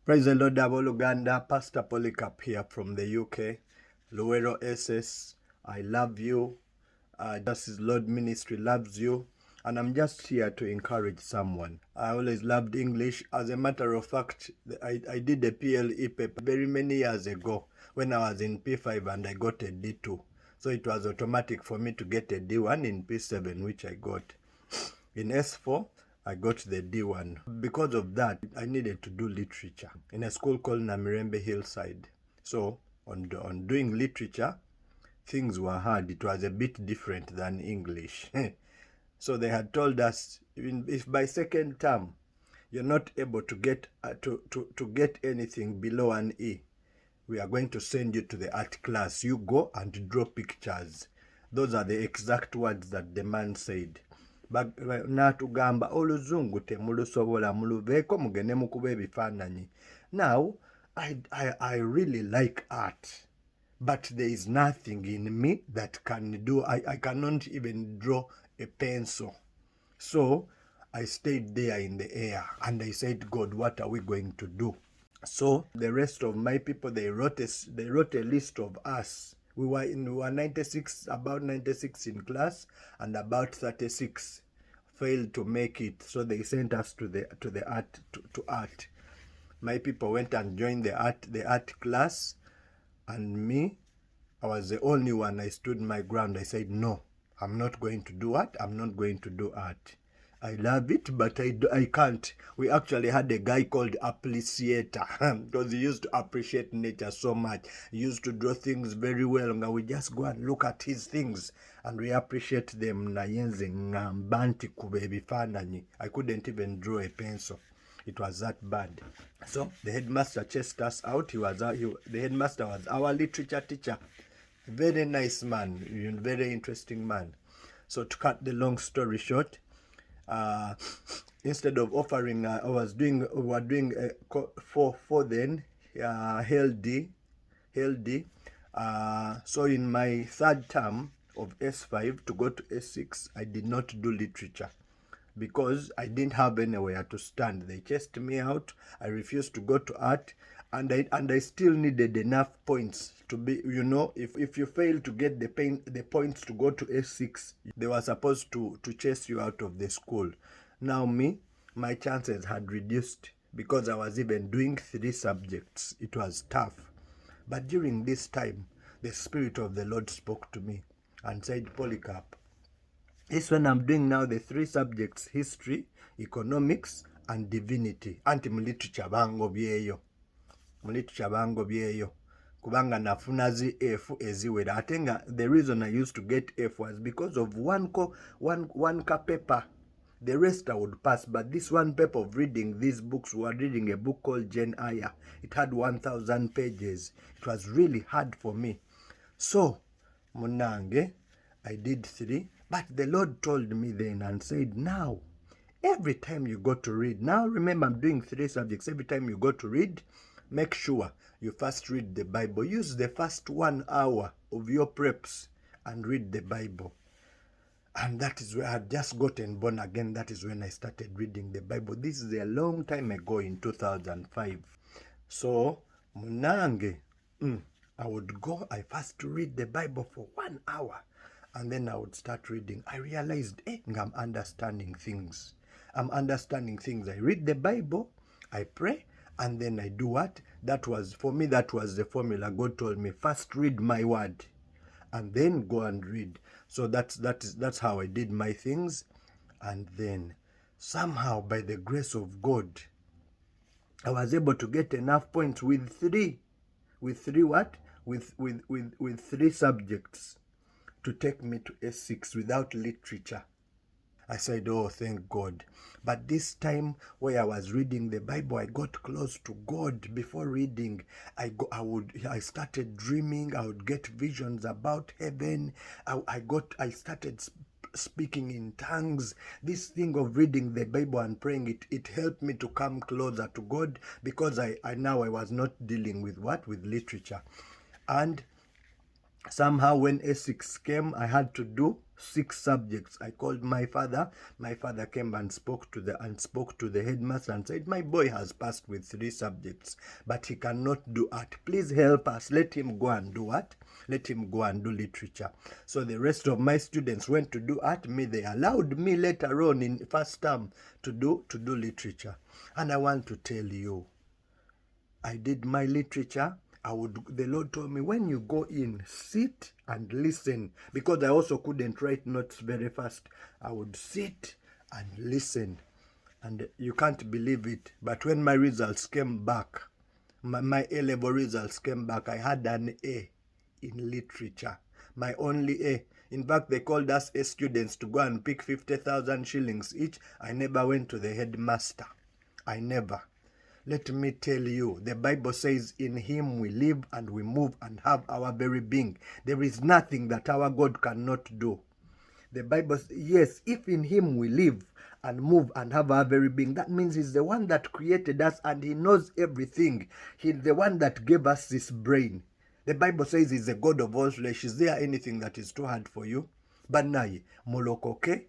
Praise the Lord, Aboluganda. Pastor Polycap here from the UK. Luweero SS, I love you. Justice Lord Ministry loves you. And I'm just here to encourage someone. I always loved English. As a matter of fact, I did a PLE paper very many years ago when I was in P5 and I got a D2. So it was automatic for me to get a D1 in P7, which I got. In S4, I got the D1. Because of that, I needed to do literature in a school called Namirembe Hillside. So on doing literature, things were hard. It was a bit different than English. So they had told us, if by second term you're not able to get to get anything below an E, we are going to send you to the art class. You go and draw pictures. Those are the exact words that the man said. Natugamba oluzungu temulusobola muluveeko mugende mukuba ebifaananyi. Now I really like art, but there is nothing in me that can do. I cannot even draw a pencil. So I stayed there in the air and I said, God, what are we going to do? So the rest of my people, they wrote a list of us. We were 96, about 96 in class, and about 36 failed to make it. So they sent us to art. My people went and joined the art class, and me, I was the only one. I stood my ground. I said, no, I'm not going to do art. I'm not going to do art. I love it, but I can't. We actually had a guy called Appreciator because he used to appreciate nature so much. He used to draw things very well, and we just go and look at his things and we appreciate them. I couldn't even draw a pencil. It was that bad. So the headmaster chased us out. The headmaster was our literature teacher. Very nice man, very interesting man. So to cut the long story short, instead of offering, we were doing for then Hail D. So in my third term of S5 to go to S6, I did not do literature because I didn't have anywhere to stand. They chased me out. I refused to go to art, and I still needed enough points to be, if you fail to get the points to go to S6, they were supposed to chase you out of the school. Now my chances had reduced because I was even doing 3 subjects. It was tough. But during this time, the Spirit of the Lord spoke to me and said, Polycap, this when I'm doing now the 3 subjects, history, economics, and divinity. Anti muliterature bango byeyo. Kubanga nafuna zi F eziwera. Atenga the reason I used to get F was because of one paper. The rest I would pass, but this one paper of reading these books, we were reading a book called Jane Eyre. It had 1,000 pages. It was really hard for me. So, munange, I did 3, but the Lord told me then and said, now, every time you go to read, now remember I'm doing 3 subjects, every time you go to read, make sure you first read the Bible. Use the first 1 hour of your preps and read the Bible. And that is where I had just gotten born again. That is when I started reading the Bible. This is a long time ago in 2005. So, munange, I would go, I first read the Bible for 1 hour. And then I would start reading. I realized, I'm understanding things. I read the Bible, I pray, and then I do what? For me, that was the formula. God told me, first read my word, and then go and read. So that's how I did my things. And then somehow, by the grace of God, I was able to get enough points with 3 subjects to take me to S6 without literature. I said, oh, thank God. But this time where I was reading the Bible, I got close to God before reading. I started dreaming. I would get visions about heaven. I started speaking in tongues. This thing of reading the Bible and praying, it helped me to come closer to God because I was not dealing with literature. And Somehow when A6 came, I had to do 6 subjects. I called my father. My father came and spoke to the headmaster and said, my boy has passed with 3 subjects, but he cannot do art. Please help us. Let him go and do what? Let him go and do literature. So the rest of my students went to do art. Me, they allowed me later on in first term to do literature. And I want to tell you, I did my literature. The Lord told me, when you go in, sit and listen, because I also couldn't write notes very fast. I would sit and listen, and you can't believe it, but when my results came back, my A-level results came back, I had an A in literature, my only A. In fact, they called us A students to go and pick 50,000 shillings each. I never went to the headmaster. I never. Let me tell you, the Bible says, in him we live and we move and have our very being. There is nothing that our God cannot do. The Bible says, yes, if in him we live and move and have our very being, that means he's the one that created us and he knows everything. He's the one that gave us this brain. The Bible says he's the God of all flesh. Is there anything that is too hard for you? Banaye, molokoke.